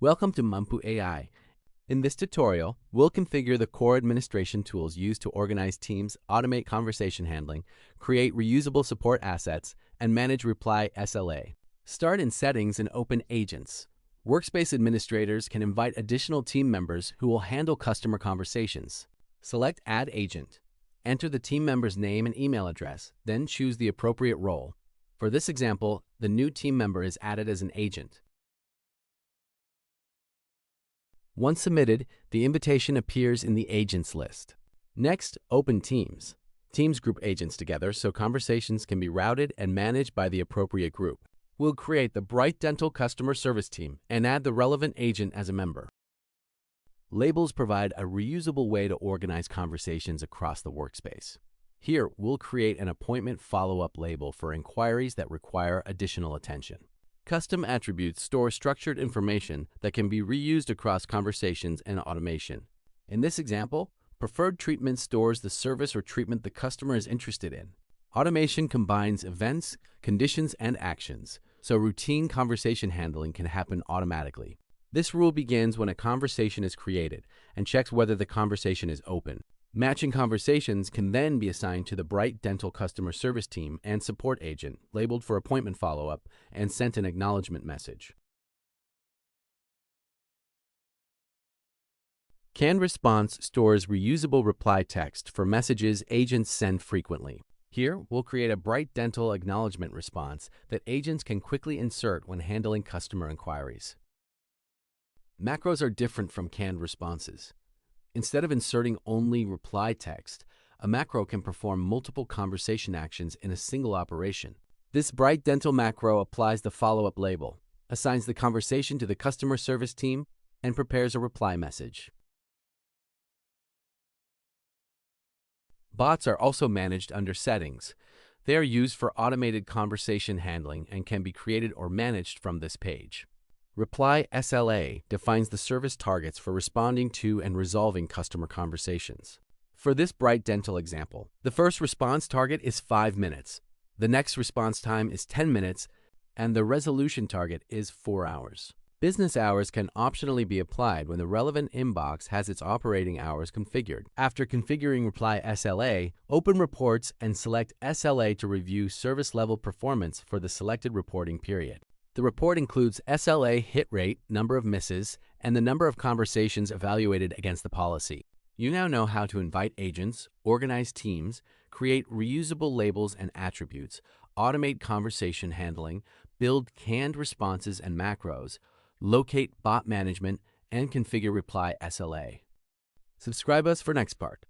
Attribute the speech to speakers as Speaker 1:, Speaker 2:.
Speaker 1: Welcome to Mampu AI. In this tutorial, we'll configure the core administration tools used to organize teams, automate conversation handling, create reusable support assets, and manage Reply SLA. Start in Settings and open Agents. Workspace administrators can invite additional team members who will handle customer conversations. Select Add Agent. Enter the team member's name and email address, then choose the appropriate role. For this example, the new team member is added as an agent. Once submitted, the invitation appears in the Agents list. Next, open Teams. Teams group agents together so conversations can be routed and managed by the appropriate group. We'll create the Bright Dental Customer Service Team and add the relevant agent as a member. Labels provide a reusable way to organize conversations across the workspace. Here, we'll create an appointment follow-up label for inquiries that require additional attention. Custom attributes store structured information that can be reused across conversations and automation. In this example, preferred treatment stores the service or treatment the customer is interested in. Automation combines events, conditions, and actions, so routine conversation handling can happen automatically. This rule begins when a conversation is created and checks whether the conversation is open. Matching conversations can then be assigned to the Bright Dental Customer Service Team and Support Agent, labeled for appointment follow-up, and sent an acknowledgement message. Canned Response stores reusable reply text for messages agents send frequently. Here, we'll create a Bright Dental acknowledgement response that agents can quickly insert when handling customer inquiries. Macros are different from canned responses. Instead of inserting only reply text, a macro can perform multiple conversation actions in a single operation. This Bright Dental macro applies the follow-up label, assigns the conversation to the customer service team, and prepares a reply message. Bots are also managed under Settings. They are used for automated conversation handling and can be created or managed from this page. Reply SLA defines the service targets for responding to and resolving customer conversations. For this Bright Dental example, the first response target is 5 minutes, the next response time is 10 minutes, and the resolution target is 4 hours. Business hours can optionally be applied when the relevant inbox has its operating hours configured. After configuring Reply SLA, open Reports and select SLA to review service level performance for the selected reporting period. The report includes SLA hit rate, number of misses, and the number of conversations evaluated against the policy. You now know how to invite agents, organize teams, create reusable labels and attributes, automate conversation handling, build canned responses and macros, locate bot management, and configure Reply SLA. Subscribe us for next part.